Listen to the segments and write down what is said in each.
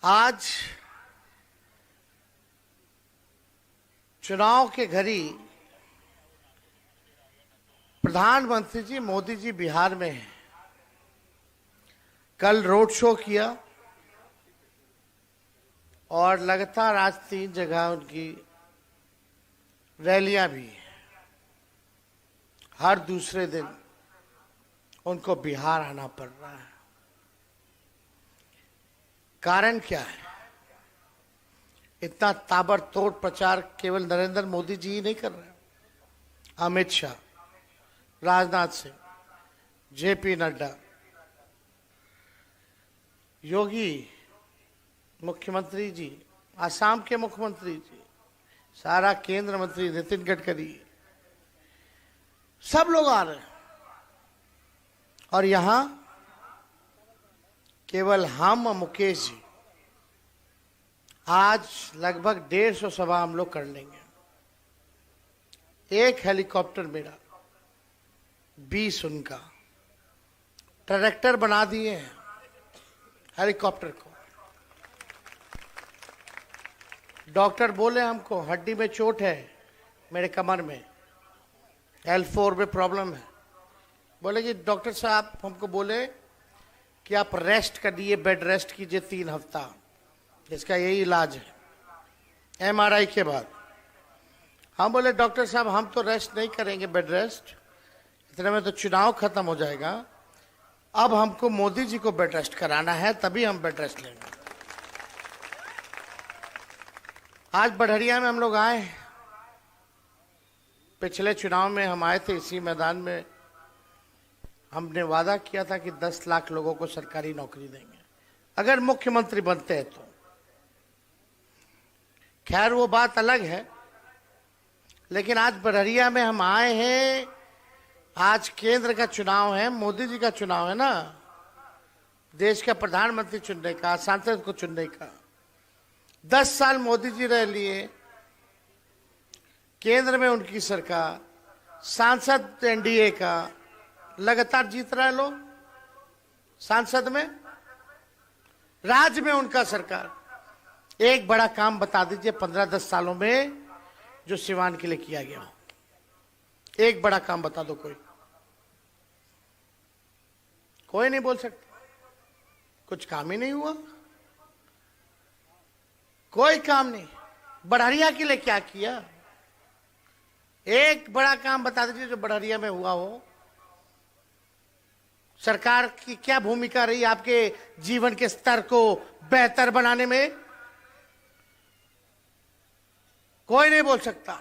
आज चुनाव के घड़ी प्रधानमंत्री जी मोदी जी बिहार में हैं। कल रोड शो किया और लगातार आज 3 जगह उनकी रैलियां भी हैं। हर दूसरे दिन उनको बिहार आना पड़ रहा है। कारण क्या है? इतना ताबड़तोड़ प्रचार केवल नरेंद्र मोदी जी ही नहीं कर रहे, अमित शाह, राजनाथ सिंह, जेपी नड्डा, योगी मुख्यमंत्री जी, असम के मुख्यमंत्री जी, सारा केंद्र मंत्री नितिन गडकरी, सब लोग आ रहे हैं। और यहां केवल हम और मुकेश जी आज लगभग 150 सभा हम लोग कर लेंगे। एक हेलीकॉप्टर मेरा, 20 उनका, ट्रैक्टर बना दिए हैं हेलीकॉप्टर को। डॉक्टर बोले हमको हड्डी में चोट है, मेरे कमर में L4 में प्रॉब्लम है। बोले कि डॉक्टर साहब हमको बोले कि आप रेस्ट करिए, बेड रेस्ट कीजिए 3 हफ्ता, इसका यही इलाज है MRI के बाद। हम बोले डॉक्टर साहब हम तो रेस्ट नहीं करेंगे, बेड रेस्ट, इतने में तो चुनाव खत्म हो जाएगा। अब हमको मोदी जी को बेड रेस्ट कराना है, तभी हम बेड रेस्ट लेंगे। आज बढ़िया में हम लोग आए। पिछले चुनाव में हम आए थे, इसी मैदान में हमने वादा किया था कि 10 लाख लोगों को सरकारी नौकरी देंगे अगर मुख्यमंत्री बनते हैं तो। खैर वो बात अलग है, लेकिन आज बड़हरिया में हम आए हैं। आज केंद्र का चुनाव है, मोदी जी का चुनाव है ना, देश का प्रधानमंत्री चुनने का, सांसद को चुनने का। 10 साल मोदी जी रह लिए, केंद्र में उनकी सरकार, सांसद NDA का लगातार जीत रहा है लोग, सांसद में, राज्य में उनका सरकार। एक बड़ा काम बता दीजिए 15-10 सालों में जो सिवान के लिए किया गया हो, एक बड़ा काम बता दो। कोई नहीं बोल सकता, कुछ काम ही नहीं हुआ, कोई काम नहीं। बढ़िया के लिए क्या किया? एक बड़ा काम बता दीजिए जो बढ़िया में हुआ हो। सरकार की क्या भूमिका रही आपके जीवन के स्तर को बेहतर बनाने में? कोई नहीं बोल सकता।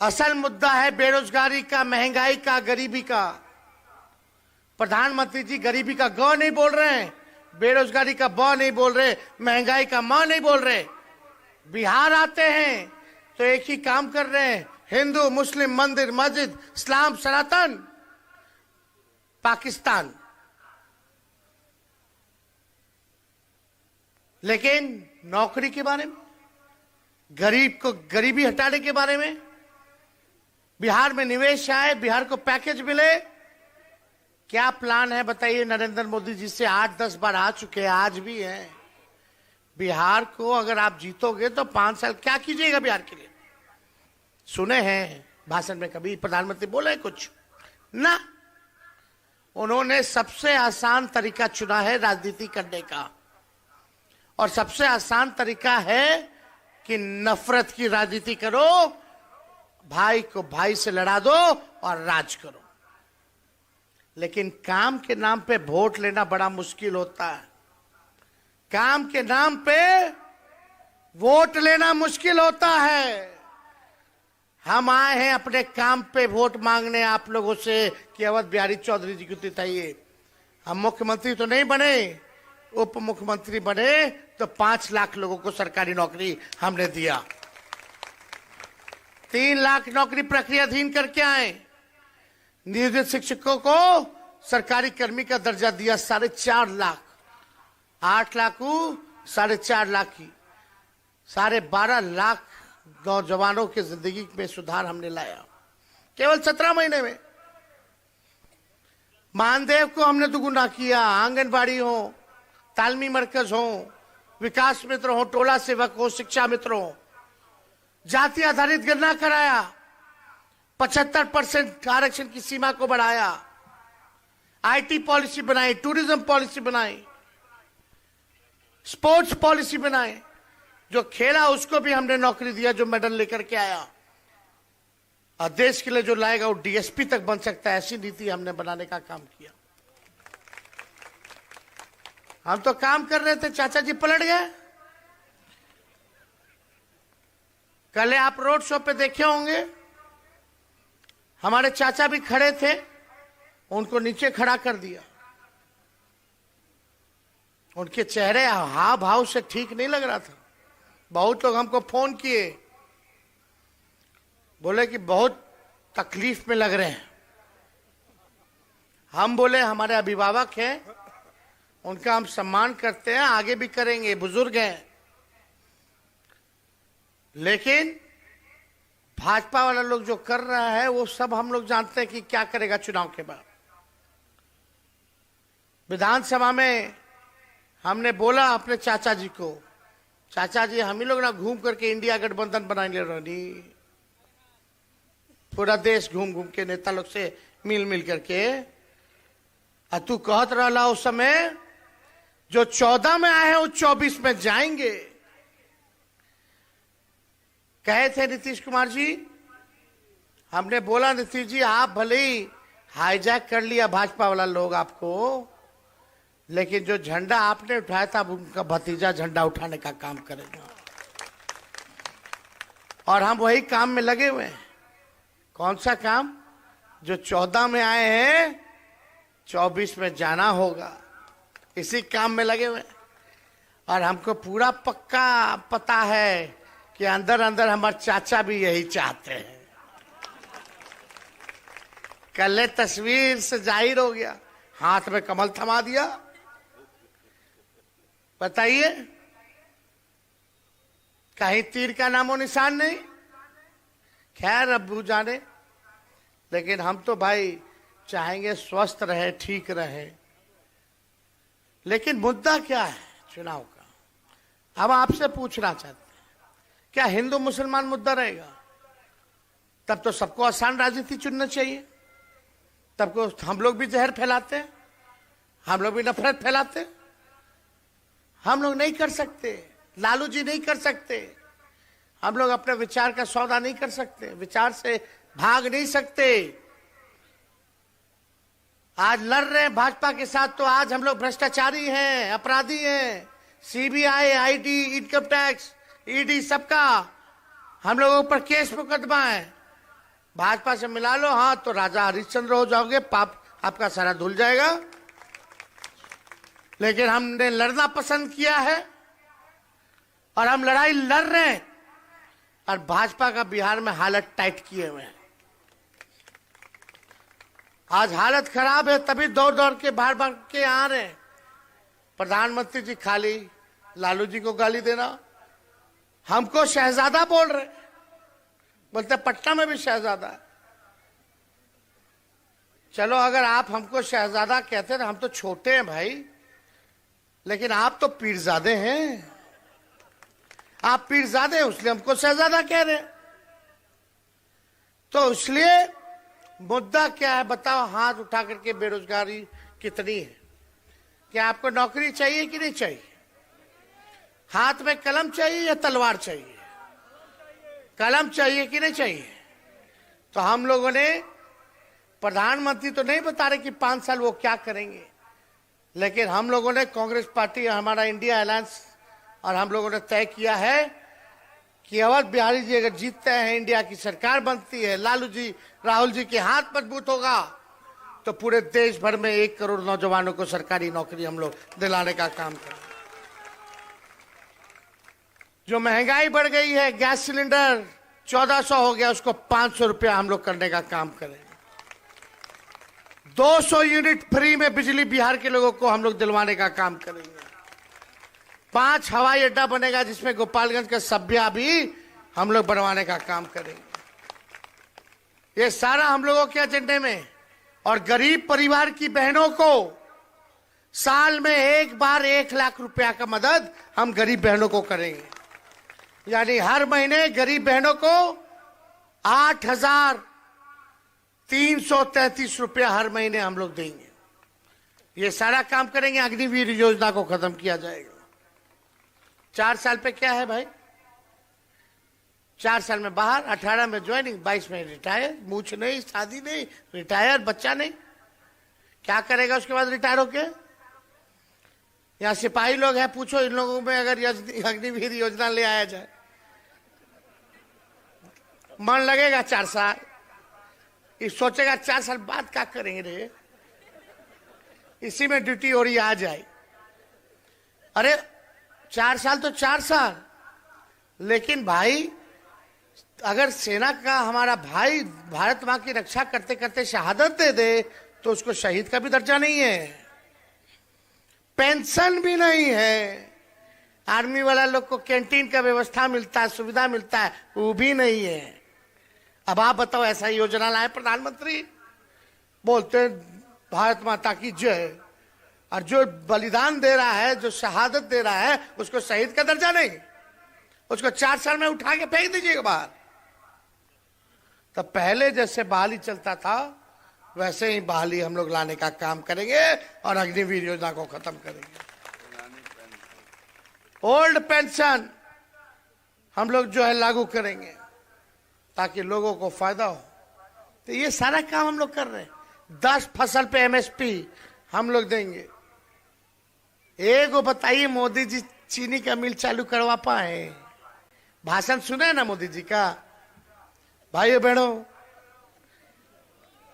असल मुद्दा है बेरोजगारी का, महंगाई का, गरीबी का। प्रधानमंत्री जी गरीबी का ग नहीं बोल रहे हैं, बेरोजगारी का ब नहीं बोल रहे, महंगाई का म नहीं बोल रहे। बिहार आते हैं तो एक ही काम कर रहे हैं, हिंदू मुस्लिम, मंदिर मस्जिद, इस्लाम सनातन, पाकिस्तान। लेकिन नौकरी के बारे में, गरीब को गरीबी हटाने के बारे में, बिहार में निवेश आए, बिहार को पैकेज मिले, क्या प्लान है बताइए? नरेंद्र मोदी जी से 8-10 बार आ चुके हैं, आज भी हैं। बिहार को अगर आप जीतोगे तो 5 साल क्या कीजिएगा बिहार के लिए? सुने हैं भाषण में कभी प्रधानमंत्री बोले कुछ ना? उन्होंने सबसे आसान तरीका चुना है राजनीति करने का, और सबसे आसान तरीका है कि नफरत की राजनीति करो, भाई को भाई से लड़ा दो और राज करो। लेकिन काम के नाम पे वोट लेना बड़ा मुश्किल होता है। काम के नाम पे वोट लेना मुश्किल होता है। हम आए हैं अपने काम पे वोट मांगने आप लोगों से कि अवध बिहारी चौधरी जी को जिताइए। हम मुख्यमंत्री तो नहीं बने, उप मुख्यमंत्री बने तो 5 लाख लोगों को सरकारी नौकरी हमने दिया। 3 लाख नौकरी प्रक्रियाधीन करके आए। नियोजित शिक्षकों को सरकारी कर्मी का दर्जा दिया 4.5 लाख। 8 लाख 4.5 लाख की 12.5 लाख नौजवानों की जिंदगी में सुधार हमने लाया केवल 17 महीने में। मानदेव को हमने दुगुना किया, आंगनबाड़ी हो, तालमी मरकज हो, विकास मित्र हो, टोला सेवक हो, शिक्षा मित्र हो, जाति आधारित गणना कराया, 75% आरक्षण की सीमा को बढ़ाया, आईटी पॉलिसी बनाई, टूरिज्म पॉलिसी बनाई, स्पोर्ट्स पॉलिसी बनाई। जो खेला उसको भी हमने नौकरी दिया, जो मेडल लेकर के आया, और देश के लिए जो लाएगा वो डीएसपी तक बन सकता है, ऐसी नीति हमने बनाने का काम किया। हम तो काम कर रहे थे, चाचा जी पलट गए। कल आप रोड शो पे देखे होंगे, हमारे चाचा भी खड़े थे, उनको नीचे खड़ा कर दिया। उनके चेहरे हाव भाव से ठीक नहीं लग रहा था। बहुत लोग हमको फोन किए, बोले कि बहुत तकलीफ में लग रहे हैं। हम बोले हमारे अभिभावक हैं, उनका हम सम्मान करते हैं, आगे भी करेंगे, बुजुर्ग हैं, लेकिन भाजपा वाला लोग जो कर रहा है वो सब हम लोग जानते हैं कि क्या करेगा चुनाव के बाद। विधानसभा में हमने बोला अपने चाचा जी को, चाचा जी हम ही लोग ना घूम करके इंडिया गठबंधन बनाए ले रही, पूरा देश घूम घूम के नेता लोग से मिल मिल करके, और तू कहत रहा उस समय जो 14 में आए हैं वो 24 में जाएंगे। कहे थे नीतीश कुमार जी, हमने बोला नीतीश जी आप भले ही हाईजैक कर लिया भाजपा वाला लोग आपको, लेकिन जो झंडा आपने उठाया था उनका भतीजा झंडा उठाने का काम करेगा, और हम वही काम में लगे हुए हैं। कौन सा काम? जो 14 में आए हैं 24 में जाना होगा, इसी काम में लगे हुए हैं। और हमको पूरा पक्का पता है कि अंदर अंदर हमारे चाचा भी यही चाहते हैं। कल तस्वीर से जाहिर हो गया, हाथ में कमल थमा दिया। बताइए, कहीं तीर का नामो निशान नहीं। खैर अब्बू जाने, लेकिन हम तो भाई चाहेंगे स्वस्थ रहे, ठीक रहे। लेकिन मुद्दा क्या है चुनाव का? अब आपसे पूछना चाहते हैं, क्या हिंदू मुसलमान मुद्दा रहेगा? तब तो सबको आसान राजनीति चुनना चाहिए। तब को हम लोग भी जहर फैलाते हैं, हम लोग भी नफरत फैलाते हैं। हम लोग नहीं कर सकते, लालू जी नहीं कर सकते। हम लोग अपने विचार का सौदा नहीं कर सकते, विचार से भाग नहीं सकते। आज लड़ रहे हैं भाजपा के साथ, तो आज हम लोग भ्रष्टाचारी हैं, अपराधी हैं। CBI, IT, income tax, ED, सबका हम लोगों पर केस मुकदमा है। भाजपा से मिला लो हाँ तो राजा हरिश्चंद्र हो जाओगे, पाप आपका सारा धुल जाएगा। लेकिन हमने लड़ना पसंद किया है और हम लड़ाई लड़ रहे हैं, और भाजपा का बिहार में हालत टाइट किए हुए हैं। आज हालत खराब है, तभी दौड़ दौड़ के बाहर बाहर के आ रहे हैं। प्रधानमंत्री जी खाली लालू जी को गाली देना, हमको शहजादा बोल रहे, बोलते पटना में भी शहजादा है। चलो अगर आप हमको शहजादा कहते हैं, हम तो छोटे हैं भाई, लेकिन आप तो पीरजादे हैं। आप पीरजादे हैं इसलिए हमको शहजादा कह रहे हैं। तो इसलिए मुद्दा क्या है बताओ? हाथ उठा करके बेरोजगारी कितनी है? क्या आपको नौकरी चाहिए कि नहीं चाहिए? हाथ में कलम चाहिए या तलवार चाहिए? कलम चाहिए कि नहीं चाहिए? तो हम लोगों ने, प्रधानमंत्री तो नहीं बता रहे कि 5 साल वो क्या करेंगे, लेकिन हम लोगों ने, कांग्रेस पार्टी, हमारा इंडिया अलायंस, और हम लोगों ने तय किया है कि अवध बिहारी जी अगर जीतते हैं, इंडिया की सरकार बनती है, लालू जी, राहुल जी के हाथ मजबूत होगा, तो पूरे देश भर में 1 करोड़ नौजवानों को सरकारी नौकरी हम लोग दिलाने का काम करें। जो महंगाई बढ़ गई है, गैस सिलेंडर 1400 हो गया, उसको 500 रुपया हम लोग करने का काम करें। 200 यूनिट फ्री में बिजली बिहार के लोगों को हम लोग दिलवाने का काम करेंगे। 5 हवाई अड्डा बनेगा, जिसमें गोपालगंज का सभ्या भी हम लोग बनवाने का काम करेंगे। ये सारा हम लोगों के एजेंडे में। और गरीब परिवार की बहनों को साल में एक बार 1 लाख रुपया का मदद हम गरीब बहनों को करेंगे। यानी हर महीने गरीब बहनों को 8,333 रुपया हर महीने हम लोग देंगे। ये सारा काम करेंगे। अग्निवीर योजना को खत्म किया जाएगा। 4 साल पे क्या है भाई? 4 साल में बाहर, 18 में ज्वाइनिंग, 22 में रिटायर, मूछ नहीं, शादी नहीं, रिटायर, बच्चा नहीं। क्या करेगा उसके बाद रिटायर होके? यहाँ सिपाही लोग हैं, पूछो इन लोगों में अगर अग्निवीर योजना ले आया जाए, मन लगेगा 4 साल। ये सोचेगा 4 साल बाद क्या करेंगे रे, इसी में ड्यूटी हो रही आ जाए। अरे 4 साल तो 4 साल, लेकिन भाई अगर सेना का हमारा भाई भारत मां की रक्षा करते करते शहादत दे दे तो उसको शहीद का भी दर्जा नहीं है, पेंशन भी नहीं है, आर्मी वाला लोग को कैंटीन का व्यवस्था मिलता है, सुविधा मिलता है, वो भी नहीं है। अब आप बताओ, ऐसा योजना लाए प्रधानमंत्री, बोलते भारत माता की जय, और जो बलिदान दे रहा है, जो शहादत दे रहा है, उसको शहीद का दर्जा नहीं, उसको 4 साल में उठा के फेंक दीजिएगा बाहर। तो पहले जैसे बहाली चलता था वैसे ही बहाली हम लोग लाने का काम करेंगे और अग्निवीर योजना को खत्म करेंगे। ओल्ड पेंशन हम लोग जो है लागू करेंगे ताकि लोगों को फायदा हो। तो ये सारा काम हम लोग कर रहे हैं। 10 फसल पे MSP हम लोग देंगे। एक वो बताइए, मोदी जी चीनी का मिल चालू करवा पाए? भाषण सुने ना मोदी जी का? भाइयों बहनों,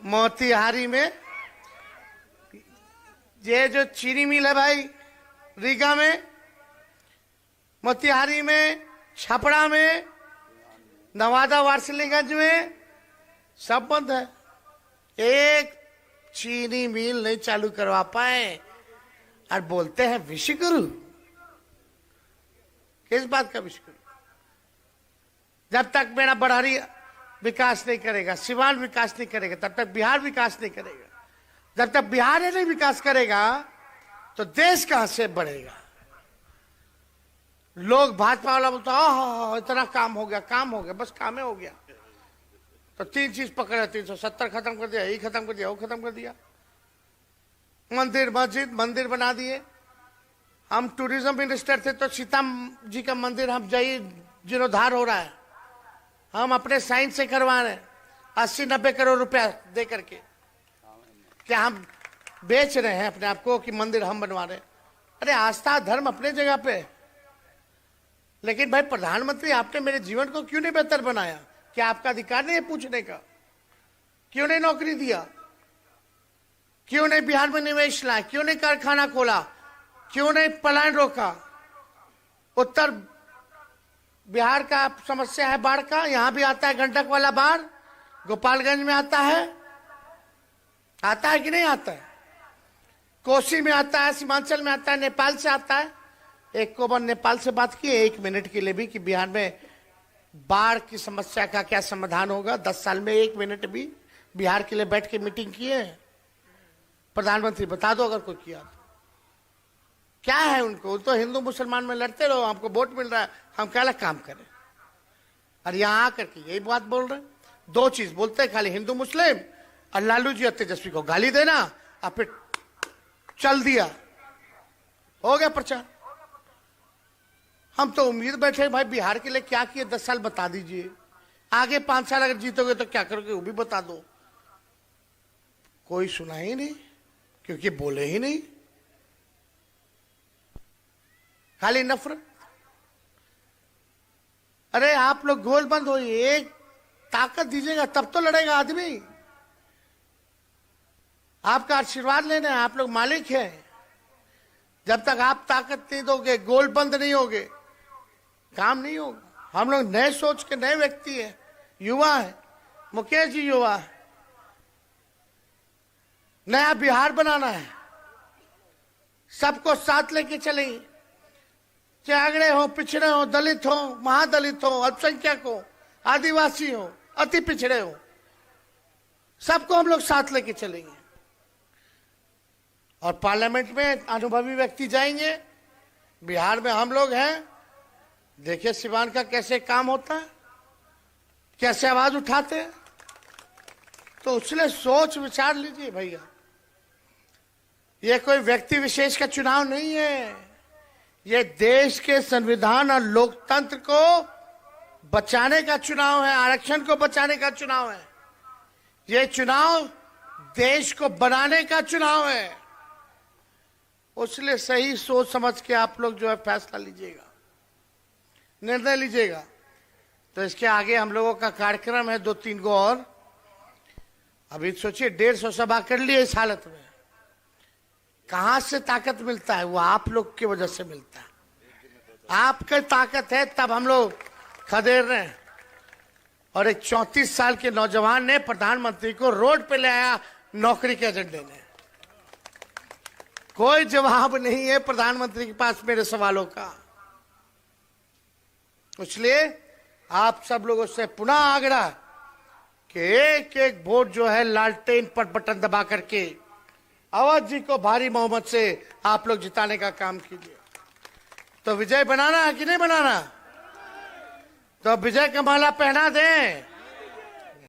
मोतिहारी में ये जो चीनी मिल है भाई, रीगा में, मोतिहारी में, छपरा में, नवादा वारसिलीगंज में, सब बंद है। एक चीनी मिल नहीं चालू करवा पाए और बोलते हैं विश्वगुरु। किस बात का विश्वगुरु? जब तक मेरा बड़हरी विकास नहीं करेगा, सिवान विकास नहीं करेगा, तब तक बिहार विकास नहीं करेगा। जब तक बिहार नहीं विकास करेगा तो देश कहां से बढ़ेगा? लोग भाजपा वाला बोलता है इतना काम हो गया, काम हो गया, बस काम हो गया। तो 3 चीज पकड़े, 370 खत्म कर दिया, ये खत्म कर दिया, वो खत्म कर दिया। मंदिर मस्जिद मंदिर बना दिए। हम टूरिज्म मिनिस्टर थे तो सीता जी का मंदिर हम जीर्णोद्धार हो रहा है, हम अपने साइन से करवा रहे हैं 80-90 करोड़ रुपया दे करके। क्या हम बेच रहे हैं अपने आप को कि मंदिर हम बनवा रहे हैं? अरे आस्था धर्म अपने जगह पे, लेकिन भाई प्रधानमंत्री आपने मेरे जीवन को क्यों नहीं बेहतर बनाया? क्या आपका अधिकार नहीं है पूछने का? क्यों नहीं नौकरी दिया? क्यों नहीं बिहार में निवेश लाए? क्यों नहीं कारखाना खोला? क्यों नहीं पलायन रोका? उत्तर बिहार का समस्या है बाढ़ का, यहां भी आता है गंडक वाला बाढ़, गोपालगंज में आता है कि नहीं आता है? कोसी में आता है, सीमांचल में आता है, नेपाल से आता है। एक को बार नेपाल से बात की 1 मिनट के लिए भी कि बिहार में बाढ़ की समस्या का क्या समाधान होगा? 10 साल में 1 मिनट भी बिहार के लिए बैठ के मीटिंग किए? प्रधानमंत्री बता दो अगर कोई किया तो। क्या है उनको? तो हिंदू मुसलमान में लड़ते रहो, हमको वोट मिल रहा है, हम क्या काम करें? और यहां आकर के यही बात बोल रहे हैं। 2 चीज बोलते हैं खाली, हिंदू मुस्लिम, और लालू जी और तेजस्वी को गाली देना, और फिर चल दिया, हो गया प्रचार। हम तो उम्मीद बैठे भाई बिहार के लिए क्या किए 10 साल बता दीजिए, आगे 5 साल अगर जीतोगे तो क्या करोगे वो भी बता दो। कोई सुना ही नहीं, क्योंकि बोले ही नहीं, खाली नफरत। अरे आप लोग गोल बंद होइए, एक ताकत दीजिएगा तब तो लड़ेगा आदमी। आपका आशीर्वाद लेना है, आप लोग मालिक हैं। जब तक आप ताकत नहीं दोगे, गोल बंद नहीं होगे, काम नहीं होगा। हम लोग नए सोच के नए व्यक्ति हैं, युवा है, मुकेश जी युवा है। नया बिहार बनाना है, सबको साथ लेके चलेंगे, चाहे अगड़े हो, पिछड़े हो, दलित हो, महादलित हो, अल्पसंख्यक हो, आदिवासी हो, अति पिछड़े हो, सबको हम लोग साथ लेके चलेंगे। और पार्लियामेंट में अनुभवी व्यक्ति जाएंगे। बिहार में हम लोग हैं, देखिए सिवान का कैसे काम होता है, कैसे आवाज उठाते हैं। तो उसने सोच विचार लीजिए भैया, ये कोई व्यक्ति विशेष का चुनाव नहीं है, ये देश के संविधान और लोकतंत्र को बचाने का चुनाव है, आरक्षण को बचाने का चुनाव है। ये चुनाव देश को बनाने का चुनाव है। उसलिए सही सोच समझ के आप लोग जो है फैसला लीजिएगा, निर्णय लीजिएगा। तो इसके आगे हम लोगों का कार्यक्रम है 2-3 गो और। अभी सोचिए 150 सभा कर लिए इस हालत में, कहां से ताकत मिलता है? वो आप लोग की वजह से मिलता है। आपकी ताकत है तब हम लोग खदेड़ रहे हैं। और एक 34 साल के नौजवान ने प्रधानमंत्री को रोड पे ले आया नौकरी के एजेंडे ने। कोई जवाब नहीं है प्रधानमंत्री के पास मेरे सवालों का। इसलिए आप सब लोगों से पुनः आग्रह कि एक एक वोट जो है लालटेन पर बटन दबा करके अवध जी को भारी बहुमत से आप लोग जिताने का काम कीजिए। तो विजय बनाना है कि नहीं बनाना? तो विजय का माला पहना दें।